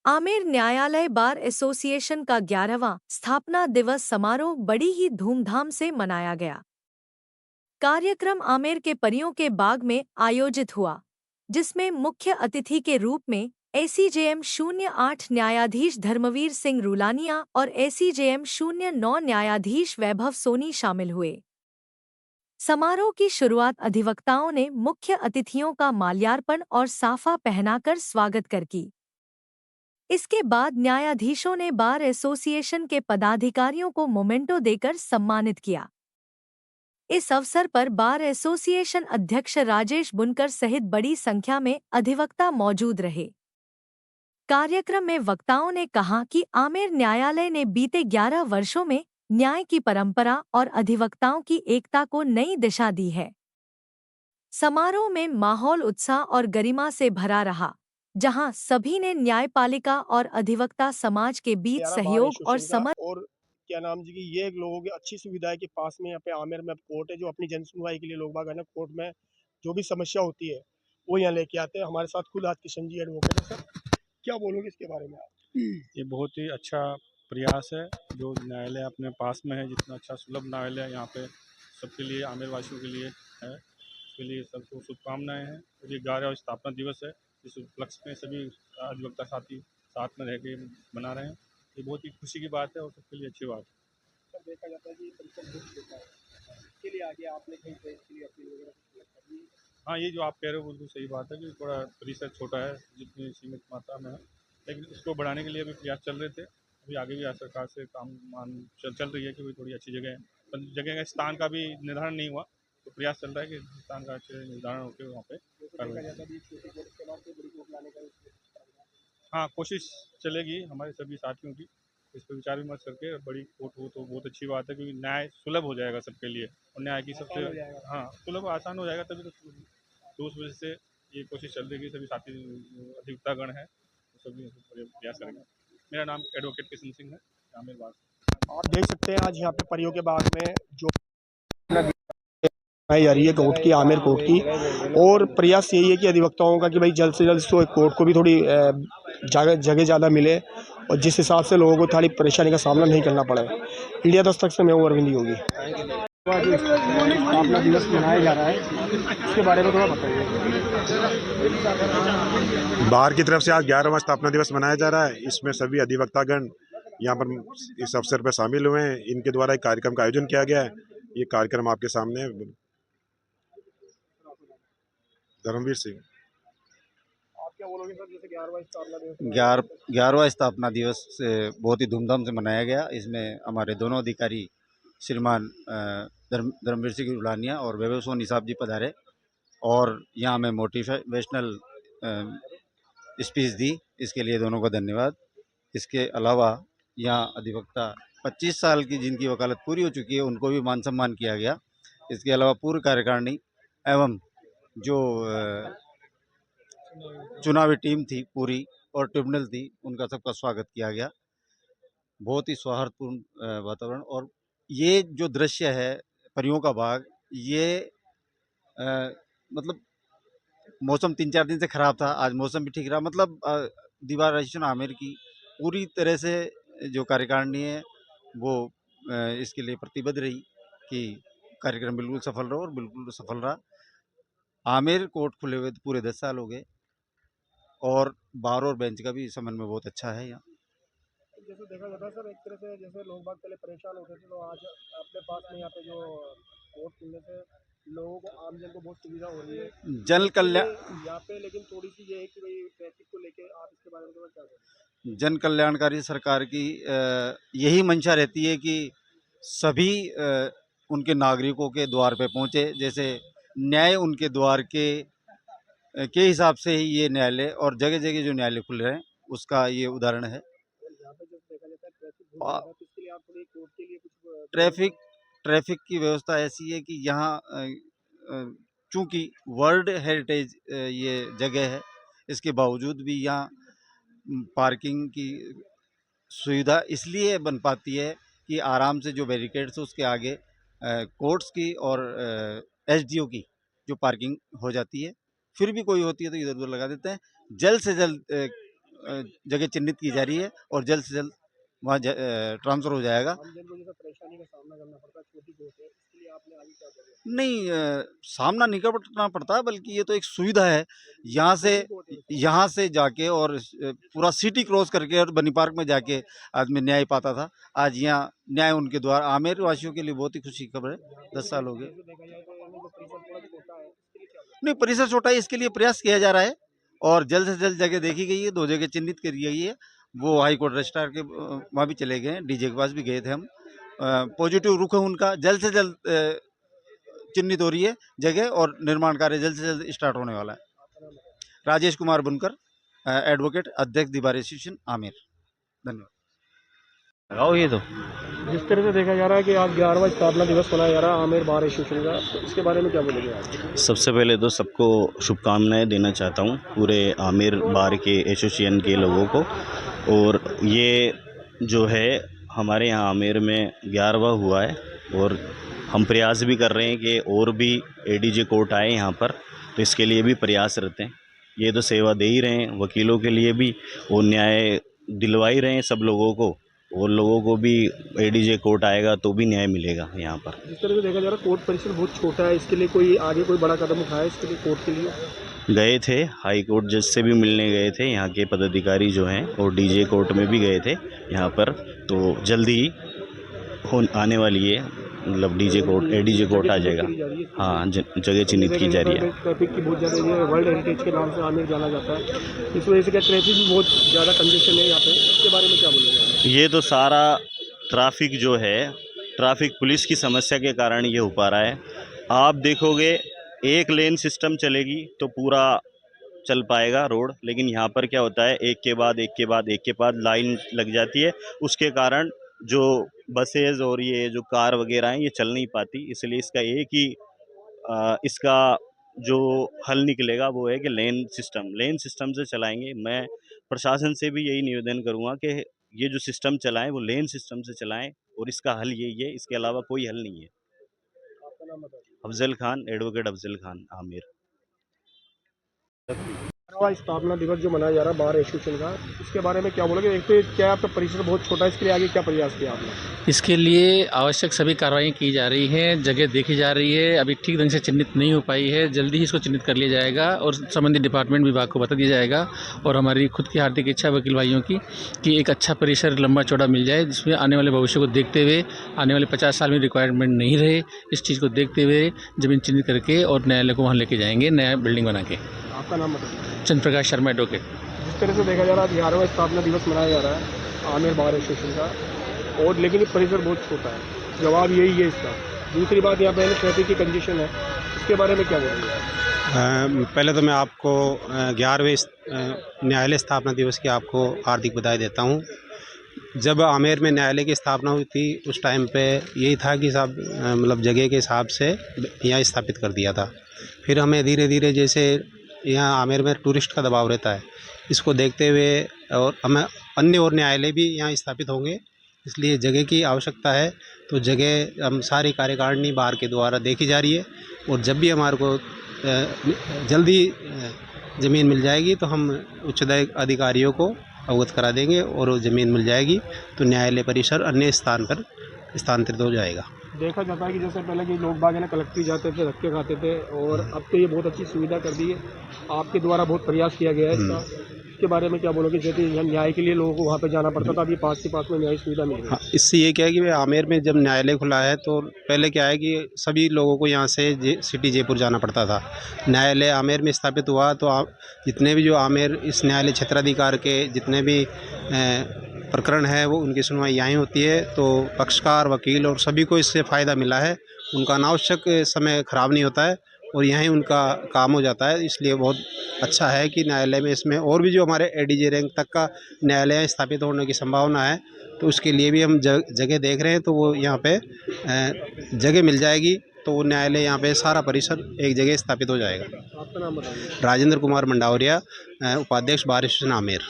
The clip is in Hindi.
आमेर न्यायालय बार एसोसिएशन का 11वां स्थापना दिवस समारोह बड़ी ही धूमधाम से मनाया गया। कार्यक्रम आमेर के परियों के बाग में आयोजित हुआ, जिसमें मुख्य अतिथि के रूप में एसीजेएम 08 न्यायाधीश धर्मवीर सिंह रूलानिया और एसीजेएम 09 न्यायाधीश वैभव सोनी शामिल हुए। समारोह की शुरुआत अधिवक्ताओं ने मुख्य अतिथियों का माल्यार्पण और साफा पहनाकर स्वागत कर की। इसके बाद न्यायाधीशों ने बार एसोसिएशन के पदाधिकारियों को मोमेंटो देकर सम्मानित किया। इस अवसर पर बार एसोसिएशन अध्यक्ष राजेश बुनकर सहित बड़ी संख्या में अधिवक्ता मौजूद रहे। कार्यक्रम में वक्ताओं ने कहा कि आमेर न्यायालय ने बीते 11 वर्षों में न्याय की परंपरा और अधिवक्ताओं की एकता को नई दिशा दी है। समारोह में माहौल उत्साह और गरिमा से भरा रहा, जहां सभी ने न्यायपालिका और अधिवक्ता समाज के बीच हरियाणा बार सहयोग और एसोसिएशन का। समन्वय। और क्या नाम जी की ये एक लोगों की अच्छी सुविधा है कि पास में यहाँ पे आमेर में कोर्ट है, जो अपनी जन सुनवाई के लिए लोग बाग है ना, कोर्ट में जो भी समस्या होती है वो यहाँ लेके आते हैं। हमारे साथ खुद आज किशन जी एडवोकेट है। सर, क्या बोलोगे इसके बारे में आप? ये बहुत ही अच्छा प्रयास है जो न्यायालय अपने पास में है, जितना अच्छा सुलभ न्यायालय यहाँ पे सबके लिए, आमेर वासियों के लिए है, उसके लिए सबको शुभकामनाएं हैं। और ये 11वां स्थापना दिवस है, इस उपलक्ष्य में सभी अधिवक्ता साथी साथ में रह के मना रहे हैं। ये बहुत ही खुशी की बात है और सबके लिए अच्छी बात है। सर, देखा जाता है कि परिसर बहुत छोटा है, इसके लिए आगे आपने कहीं पे इसके लिए अपील वगैरह कुछ करी है? हाँ, ये जो आप कह रहे हो बिल्कुल सही बात है कि थोड़ा परिसर छोटा है जितनी सीमित मात्रा में है, लेकिन इसको बढ़ाने के लिए अभी प्रयास चल रहे थे। अभी आगे भी सरकार से काम चल रही है कि भाई थोड़ी अच्छी जगह है, पर जगह का स्थान का भी निर्धारण नहीं हुआ, तो प्रयास चल रहा है कि स्थान का अच्छे निर्धारण होकर वहाँ पे देखा जाता है कि छोटी कोर्ट के बाद बड़ी कोर्ट लाने का हाँ, कोशिश चलेगी हमारे सभी साथियों की, इस पर विचार विमर्श करके बड़ी कोर्ट हो तो बहुत अच्छी बात है, क्योंकि न्याय सुलभ हो जाएगा सबके लिए और न्याय की सबसे हाँ सुलभ आसान हो जाएगा तभी तो उस वजह से ये कोशिश चल रही है कि सभी साथी अधिवक्तागण हैं तो सभी प्रयास करेंगे। मेरा नाम एडवोकेट किशन सिंह है, आमेर बाग। आप देख सकते हैं आज यहाँ पे परियों के बाग में जो बनाई जा रही है कोर्ट की, आमेर कोर्ट की, और प्रयास यही है कि अधिवक्ताओं का कि भाई जल्द से जल्द तो कोर्ट को भी थोड़ी जगह ज़्यादा मिले और जिस हिसाब से लोगों को थोड़ी परेशानी का सामना नहीं करना पड़े। इंडिया दस्तक से मैं हूँ अरविंद योगी। स्थापना दिवस मनाया जा रहा है, इसके बारे में थोड़ा बताइए। बार की तरफ से आज 11वां स्थापना दिवस मनाया जा रहा है। इसमें सभी अधिवक्तागण यहाँ पर इस अवसर पर शामिल हुए हैं। इनके द्वारा एक कार्यक्रम का आयोजन किया गया है। ये कार्यक्रम आपके सामने है। धर्मवीर सिंह। आप क्या बोलोगे सर, जैसे 11वां स्थापना दिवस 11वां स्थापना दिवस बहुत ही धूमधाम से मनाया गया। इसमें हमारे दोनों अधिकारी श्रीमान धर्मवीर सिंह रुलानिया और वैभव सोनी साहब जी पधारे और यहाँ में मोटिवेशनल स्पीच दी, इसके लिए दोनों का धन्यवाद। इसके अलावा यहाँ अधिवक्ता 25 साल की जिनकी वकालत पूरी हो चुकी है उनको भी मान सम्मान किया गया। इसके अलावा पूर्व कार्यकारिणी एवं जो चुनावी टीम थी पूरी और ट्रिब्यूनल थी, उनका सबका स्वागत किया गया। बहुत ही सौहार्दपूर्ण वातावरण, और ये जो दृश्य है परियों का बाग, ये मतलब मौसम 3-4 दिन से ख़राब था, आज मौसम भी ठीक रहा। मतलब दीवार रजिस्ट्रेशन आमेर की पूरी तरह से जो कार्यकारिणी है वो इसके लिए प्रतिबद्ध रही कि कार्यक्रम बिल्कुल सफल रहा और बिल्कुल सफल रहा। आमेर कोर्ट खुले हुए पूरे 10 साल हो गए और बार और बेंच का भी समन्वय बहुत अच्छा है यहाँ। जैसे देखा जाता है सर, एक तरह से जैसे लोग बाग पहले परेशान होते थे, तो आज अपने पास में यहाँ पे जो कोर्ट खुलने से लोगों को, आमजन को बहुत सुविधा हो रही है जन कल्याण यहाँ पे। लेकिन थोड़ी सी ये है कि भाई ट्रैफिक को लेके आप इसके बारे में थोड़ा क्या करें? जन कल्याणकारी सरकार की यही मंशा रहती है कि सभी उनके नागरिकों के द्वार पे पहुँचे। जैसे न्याय उनके द्वार के हिसाब से ही ये न्यायालय और जगह जगह जो न्यायालय खुल रहे हैं उसका ये उदाहरण है। यहाँ पे जब देखा जाता है ट्रैफिक बहुत ज़्यादा, तो इसके लिए आप थोड़ी कोर्ट के लिए कुछ ट्रैफिक की व्यवस्था ऐसी है कि यहाँ चूँकि वर्ल्ड हेरिटेज ये जगह है, इसके बावजूद भी यहाँ पार्किंग की सुविधा इसलिए बन पाती है कि आराम से जो बैरिकेड्स है उसके आगे कोर्ट्स की और एसडीओ की जो पार्किंग हो जाती है। फिर भी कोई होती है तो इधर उधर लगा देते हैं। जल्द से जल्द जगह चिन्हित की जा रही है और जल्द से जल्द वहाँ ट्रांसफ़र हो जाएगा। परेशानी का सामना करना पड़ता है, छोटी कोर्ट है, इसके लिए आपने आगे क्या करा? नहीं सामना नहीं करना पड़ता, बल्कि ये तो एक सुविधा है। यहाँ से जाके और पूरा सिटी क्रॉस करके और बनी पार्क में जाके आदमी न्याय पाता था। आज यहाँ न्याय उनके द्वारा आमेर वासियों के लिए बहुत ही खुशी की खबर है। 10 साल हो गए। नहीं, परिसर छोटा है, इसके लिए प्रयास किया जा रहा है और जल्द से जल्द जगह देखी गई है। 2 जगह चिन्हित करी गई है। वो हाई कोर्ट रजिस्ट्रार के वहाँ भी चले गए हैं, डीजे के पास भी गए थे हम। पॉजिटिव रुख है उनका। जल्द से जल्द चिन्हित हो रही है जगह और निर्माण कार्य जल्द से जल्द स्टार्ट होने वाला है। राजेश कुमार बुनकर, एडवोकेट, अध्यक्ष दीवार एसोसिएशन आमेर। धन्यवाद। लगाओ ये तो। जिस तरह से देखा जा रहा है कि आज 11वां स्थापना दिवस मनाया जा रहा है आमेर बार एसोसिएशन का, तो इसके बारे में क्या बोलेंगे आप? सबसे पहले तो सबको शुभकामनाएं देना चाहता हूँ, पूरे आमेर बार के एसोसिएशन के लोगों को। और ये जो है हमारे यहाँ आमेर में 11वां हुआ है और हम प्रयास भी कर रहे हैं कि और भी एडीजे कोर्ट आए यहाँ पर, तो इसके लिए भी प्रयासरत हैं। ये तो सेवा दे ही रहे हैं वकीलों के लिए भी, और न्याय दिलवा ही रहे हैं सब लोगों को, और लोगों को भी एडीजे कोर्ट आएगा तो भी न्याय मिलेगा यहाँ पर। जिस तरह से देखा जा रहा है कोर्ट परिसर बहुत छोटा है, इसके लिए कोई आगे कोई बड़ा कदम उठाया इसके लिए कोर्ट के लिए? गए थे, हाई कोर्ट जज से भी मिलने गए थे यहाँ के पदाधिकारी जो हैं, और डीजे कोर्ट में भी गए थे यहाँ पर। तो जल्दी ही आने वाली है, मतलब डीजे कोर्ट एडीजे कोर्ट आ जाएगा। हाँ, जगह चिन्हित की जा रही है। ट्रैफिक की बहुत ज़्यादा वर्ल्ड हेरिटेज के नाम से आमेर जाना जाता है, इस वजह से क्या ट्रैफिक भी बहुत ज़्यादा कंजेशन है यहाँ पे, इसके बारे में क्या बोलेंगे? ये तो सारा ट्रैफिक जो है, ट्रैफिक पुलिस की समस्या के कारण ये हो पा रहा है। आप देखोगे एक लेन सिस्टम चलेगी तो पूरा चल पाएगा रोड, लेकिन यहाँ पर क्या होता है, एक के बाद एक के बाद एक के बाद लाइन लग जाती है। उसके कारण जो बसेज और ये जो कार वगैरह हैं ये चल नहीं पाती। इसलिए इसका एक ही इसका जो हल निकलेगा वो है कि लेन सिस्टम से चलाएंगे। मैं प्रशासन से भी यही निवेदन करूँगा कि ये जो सिस्टम चलाएं वो लेन सिस्टम से चलाएं, और इसका हल यही है, इसके अलावा कोई हल नहीं है। अफजल खान, एडवोकेट अफजल खान, आमेर। स्थापना दिवस जो मनाया जा रहा है बार एसोसिएशन का, इसके बारे में क्या बोलोगे? एक तो क्या आपका परिसर बहुत छोटा है, इसके लिए आगे क्या प्रयास किया आपने? इसके लिए आवश्यक सभी कार्रवाई की जा रही हैं, जगह देखी जा रही है। अभी ठीक ढंग से चिन्हित नहीं हो पाई है, जल्दी ही इसको चिन्हित कर लिया जाएगा और संबंधित डिपार्टमेंट विभाग को बता दिया जाएगा। और हमारी खुद की हार्दिक इच्छा वकील भाइयों की कि एक अच्छा परिसर लंबा चौड़ा मिल जाए, जिसमें आने वाले भविष्य को देखते हुए, आने वाले 50 साल में रिक्वायरमेंट नहीं रहे, इस चीज़ को देखते हुए ज़मीन चिन्हित करके और न्यायालय को वहाँ लेके जाएंगे, नया बिल्डिंग बना के। आपका नाम बताइए। चंद्र प्रकाश शर्मा, एडवोकेट। जिस तरह से देखा जा रहा है 11वां स्थापना दिवस मनाया जा रहा है आमेर बार एसोसिएशन का, और लेकिन ये परिसर बहुत छोटा है, जवाब यही है इसका। दूसरी बात यहाँ पे ट्रैफिक की कंजेशन है, इसके बारे में क्या बोलेंगे? पहले तो मैं आपको 11वें न्यायालय स्थापना दिवस की आपको हार्दिक बधाई देता हूँ। जब आमेर में न्यायालय की स्थापना हुई थी उस टाइम पे यही था कि साहब मतलब जगह के हिसाब से यहाँ स्थापित कर दिया था। फिर हमें धीरे धीरे जैसे यहाँ आमेर में टूरिस्ट का दबाव रहता है, इसको देखते हुए और हमें अन्य और न्यायालय भी यहाँ स्थापित होंगे, इसलिए जगह की आवश्यकता है। तो जगह हम सारी कार्यकारिणी बार के द्वारा देखी जा रही है, और जब भी हमारे को जल्दी ज़मीन मिल जाएगी तो हम उच्च अधिकारियों को अवगत करा देंगे और ज़मीन मिल जाएगी तो न्यायालय परिसर अन्य स्थान पर स्थानांतरित हो जाएगा। देखा जाता है कि जैसे पहले कि लोग बाग है ना कलेक्ट्री जाते थे, धक्के खाते थे, और अब तो ये बहुत अच्छी सुविधा कर दी है, आपके द्वारा बहुत प्रयास किया गया है इसका। इसके बारे में क्या बोलोगे? जैसे न्याय के लिए लोगों को वहाँ पे जाना पड़ता था, अब ये पास के पास में न्याय सुविधा मिल रही है। हाँ, इससे ये क्या है कि आमेर में जब न्यायालय खुला है तो पहले क्या है कि सभी लोगों को यहाँ से सिटी जयपुर जाना पड़ता था। न्यायालय आमेर में स्थापित हुआ तो जितने भी जो आमेर इस न्यायालय क्षेत्राधिकार के जितने भी प्रकरण है वो उनकी सुनवाई यहीं होती है। तो पक्षकार, वकील और सभी को इससे फ़ायदा मिला है, उनका अनावश्यक समय ख़राब नहीं होता है और यहीं उनका काम हो जाता है। इसलिए बहुत अच्छा है कि न्यायालय में इसमें और भी जो हमारे एडीजे रैंक तक का न्यायालय स्थापित होने की संभावना है, तो उसके लिए भी हम जगह देख रहे हैं। तो वो यहाँ पे जगह मिल जाएगी तो वो न्यायालय यहाँ पे सारा परिसर एक जगह स्थापित हो जाएगा। आपका नाम बताइए। राजेंद्र कुमार मंडावरिया, उपाध्यक्ष बार एसोसिएशन आमेर।